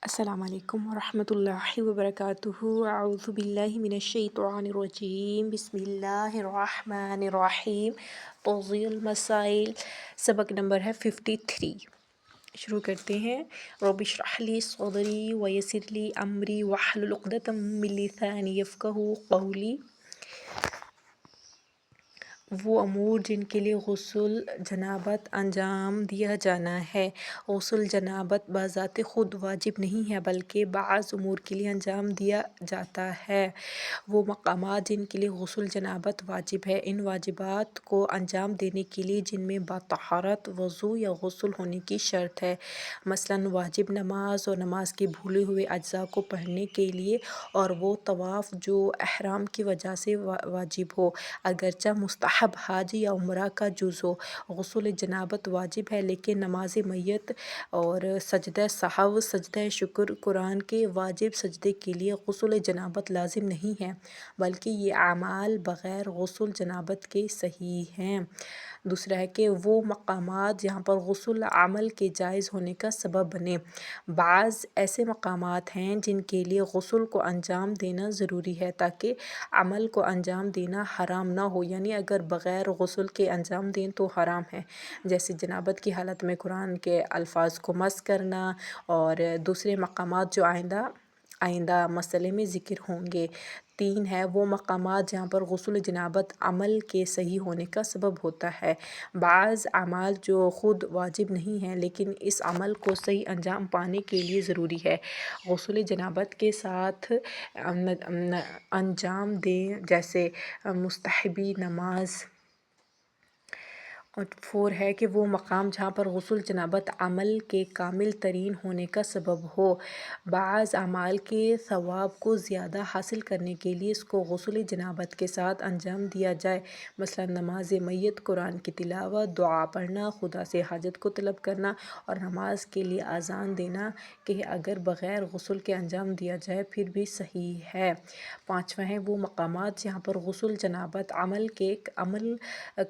السلام علیکم ورحمۃ اللہ وبرکاتہ۔ اعوذ باللہ من الشیطان الرجیم، بسم اللہ الرحمن الرحیم۔ توضیح المسائل، سبق نمبر ہے 53۔ شروع کرتے ہیں۔ رب اشرح لی صدری ویسر لی امری واحلل عقدۃ من لسانی یفقہوا قولی۔ وہ امور جن کے لیے غسل جنابت انجام دیا جانا ہے۔ غسل جنابت بذات خود واجب نہیں ہے بلکہ بعض امور کے لیے انجام دیا جاتا ہے۔ وہ مقامات جن کے لیے غسل جنابت واجب ہے، ان واجبات کو انجام دینے کے لیے جن میں بطہارت وضو یا غسل ہونے کی شرط ہے، مثلاً واجب نماز اور نماز کے بھولے ہوئے اجزاء کو پڑھنے کے لیے، اور وہ طواف جو احرام کی وجہ سے واجب ہو، اگرچہ مستحب حج یا عمرہ کا جز ہو۔ غسل جنابت واجب ہے لیکن نماز میت اور سجدہ سہو، سجدہ شکر، قرآن کے واجب سجدے کے لیے غسل جنابت لازم نہیں ہے، بلکہ یہ اعمال بغیر غسل جنابت کے صحیح ہیں۔ دوسرا ہے کہ وہ مقامات جہاں پر غسل عمل کے جائز ہونے کا سبب بنے۔ بعض ایسے مقامات ہیں جن کے لیے غسل کو انجام دینا ضروری ہے تاکہ عمل کو انجام دینا حرام نہ ہو، یعنی اگر بغیر غسل کے انجام دیں تو حرام ہے، جیسے جنابت کی حالت میں قرآن کے الفاظ کو مس کرنا، اور دوسرے مقامات جو آئندہ مسئلے میں ذکر ہوں گے۔ 3 ہے وہ مقامات جہاں پر غسل جنابت عمل کے صحیح ہونے کا سبب ہوتا ہے۔ بعض اعمال جو خود واجب نہیں ہیں لیکن اس عمل کو صحیح انجام پانے کے لیے ضروری ہے، غسل جنابت کے ساتھ انجام دیں، جیسے مستحبی نماز۔ اور 4 ہے کہ وہ مقام جہاں پر غسل جنابت عمل کے کامل ترین ہونے کا سبب ہو۔ بعض اعمال کے ثواب کو زیادہ حاصل کرنے کے لیے اس کو غسل جنابت کے ساتھ انجام دیا جائے، مثلاً نماز میت، قرآن کی تلاوت، دعا پڑھنا، خدا سے حاجت کو طلب کرنا، اور نماز کے لیے اذان دینا کہ اگر بغیر غسل کے انجام دیا جائے پھر بھی صحیح ہے۔ 5واں ہے وہ مقامات جہاں پر غسل جنابت عمل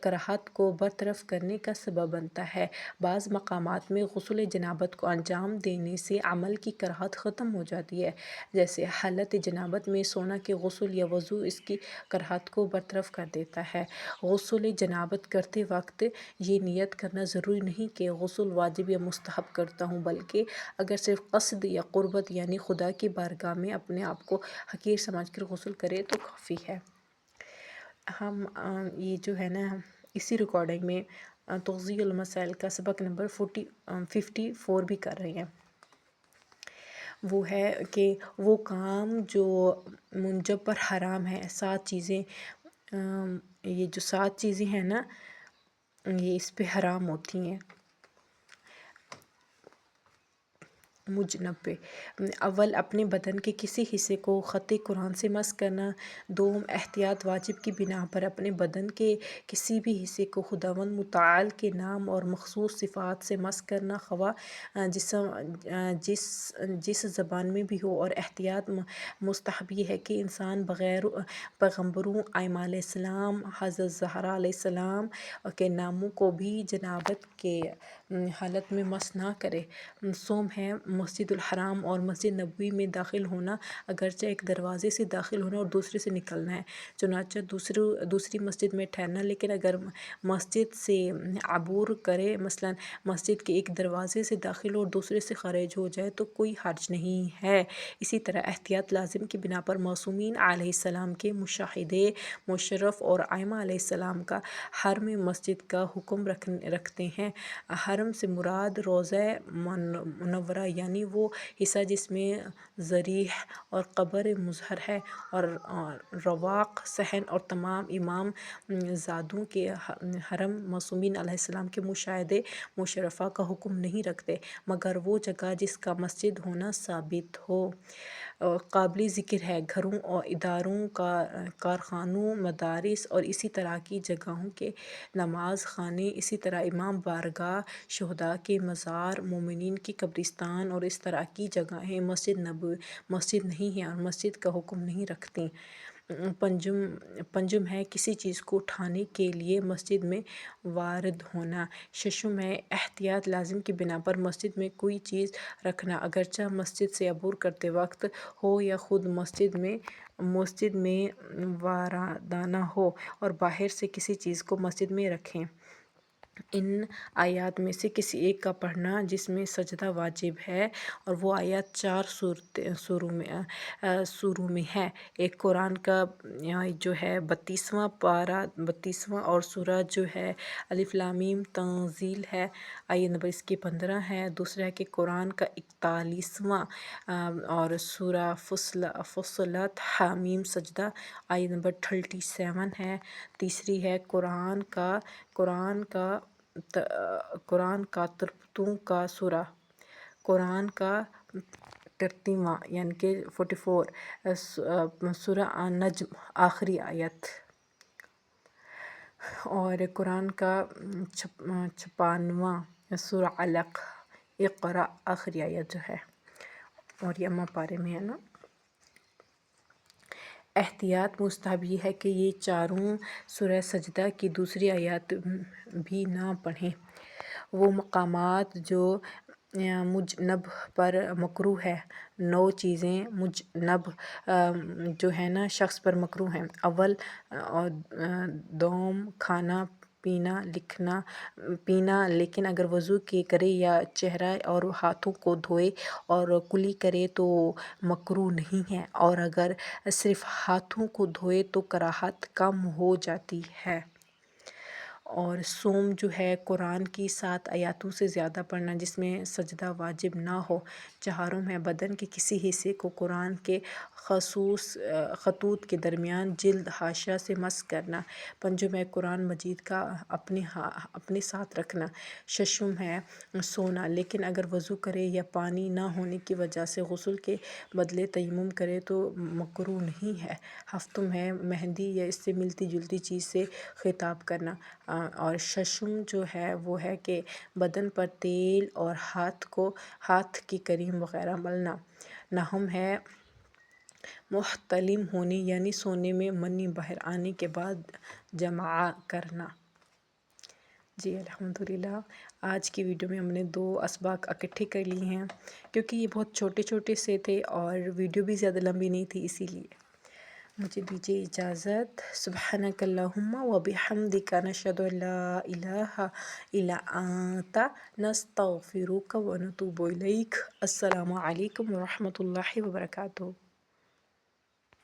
کراہت کو برطرف کرنے کا سبب بنتا ہے۔ بعض مقامات میں غسل جنابت کو انجام دینے سے عمل کی کراہت ختم ہو جاتی ہے، جیسے حالت جنابت میں سونا کہ غسل یا وضو اس کی کراہت کو برطرف کر دیتا ہے۔ غسل جنابت کرتے وقت یہ نیت کرنا ضروری نہیں کہ غسل واجب یا مستحب کرتا ہوں، بلکہ اگر صرف قصد یا قربت یعنی خدا کی بارگاہ میں اپنے آپ کو حقیر سمجھ کر غسل کرے تو کافی ہے۔ ہم یہ جو ہے نا اسی ریکارڈنگ میں توضیح المسائل کا سبق نمبر 54 بھی کر رہے ہیں۔ وہ ہے کہ وہ کام جو منجب پر حرام ہے، 7 چیزیں، یہ جو 7 چیزیں ہیں نا یہ اس پہ حرام ہوتی ہیں مجنب پہ۔ اول اپنے بدن کے کسی حصے کو خط قرآن سے مس کرنا۔ دوم احتیاط واجب کی بنا پر اپنے بدن کے کسی بھی حصے کو خداوند متعال کے نام اور مخصوص صفات سے مس کرنا، خواہ جس زبان میں بھی ہو، اور احتیاط مستحب یہ ہے کہ انسان بغیر پیغمبروں، ائمہ علیہ السلام، حضرت زہرا علیہ السلام کے ناموں کو بھی جنابت کے حالت میں مس نہ کرے۔ سوم ہے مسجد الحرام اور مسجد نبوی میں داخل ہونا، اگرچہ ایک دروازے سے داخل ہونا اور دوسرے سے نکلنا ہے، چنانچہ دوسری مسجد میں ٹھہرنا، لیکن اگر مسجد سے عبور کرے، مثلاً مسجد کے ایک دروازے سے داخل اور دوسرے سے خارج ہو جائے تو کوئی حرج نہیں ہے۔ اسی طرح احتیاط لازم کی بنا پر معصومین علیہ السلام کے مشاہدے مشرف اور ائمہ علیہ السلام کا حرم مسجد کا حکم رکھتے ہیں۔ حرم سے مراد روضہ منورہ یعنی وہ حصہ جس میں ضریح اور قبر مظہر ہے، اور رواق، صحن اور تمام امام زادوں کے حرم معصومین علیہ السلام کے مشاہدے مشرفہ کا حکم نہیں رکھتے، مگر وہ جگہ جس کا مسجد ہونا ثابت ہو۔ قابل ذکر ہے گھروں اور اداروں، کارخانوں، مدارس اور اسی طرح کی جگہوں کے نماز خانے، اسی طرح امام بارگاہ، شہداء کے مزار، مومنین کی قبرستان اور اس طرح کی جگہیں مسجد نہیں ہیں اور مسجد کا حکم نہیں رکھتی۔ پنجم ہے کسی چیز کو اٹھانے کے لیے مسجد میں وارد ہونا۔ ششم ہے احتیاط لازم کی بنا پر مسجد میں کوئی چیز رکھنا، اگرچہ مسجد سے عبور کرتے وقت ہو یا خود مسجد میں واردانہ ہو، اور باہر سے کسی چیز کو مسجد میں رکھیں۔ ان آیات میں سے کسی ایک کا پڑھنا جس میں سجدہ واجب ہے، اور وہ آیات 4 سوروں میں ہے۔ ایک قرآن کا جو ہے 32واں پارہ 32واں، اور سورہ جو ہے الف لام میم تنزیل ہے، آیت نمبر اس کی 15 ہے۔ دوسرا ہے کہ قرآن کا 41واں اور سورہ فصلت حامیم سجدہ، آیت نمبر 37 ہے۔ تیسری ہے قرآن کا ترپتوں کا سورہ، قرآن کا 33واں یعنی کہ 44 سورہ نجم آخری آیت، اور قرآن کا 56واں سورہ علق اقرا آخری آیت جو ہے، اور یہ اماں پارے میں ہے نا۔ احتیاط مستحب یہ ہے کہ یہ چاروں سورہ سجدہ کی دوسری آیات بھی نہ پڑھیں۔ وہ مقامات جو مجنب پر مکروہ ہے، 9 چیزیں مجنب جو ہے نا شخص پر مکروہ ہیں۔ اول دوم کھانا پینا لیکن اگر وضو کرے یا چہرہ اور ہاتھوں کو دھوئے اور کلی کرے تو مکروہ نہیں ہے، اور اگر صرف ہاتھوں کو دھوئے تو کراہت کم ہو جاتی ہے۔ اور صوم جو ہے قرآن کی 7 آیاتوں سے زیادہ پڑھنا جس میں سجدہ واجب نہ ہو۔ چہارم ہے بدن کے کسی حصے کو قرآن کے خطوط کے درمیان جلد حاشیہ سے مسح کرنا۔ پنجم ہے قرآن مجید کا اپنے ساتھ رکھنا۔ ششم ہے سونا، لیکن اگر وضو کرے یا پانی نہ ہونے کی وجہ سے غسل کے بدلے تیمم کرے تو مکروہ نہیں ہے۔ ہفتم ہے مہندی یا اس سے ملتی جلتی چیز سے خطاب کرنا، اور ششم جو ہے وہ ہے کہ بدن پر تیل اور ہاتھ کی کریم وغیرہ ملنا۔ نہم ہے محتلم ہونے یعنی سونے میں منی باہر آنے کے بعد جماع کرنا۔ جی الحمدللہ، آج کی ویڈیو میں ہم نے 2 اسباق اکٹھے کر لی ہیں کیونکہ یہ بہت چھوٹے چھوٹے سے تھے اور ویڈیو بھی زیادہ لمبی نہیں تھی، اسی لیے مجھے دیجیے اجازت۔ سبحانک اللہم و بحمدک نشہد ان لا الہ الا انت نستغفرک و نتوب الیک۔ السلام علیکم ورحمۃ اللہ وبرکاتہ۔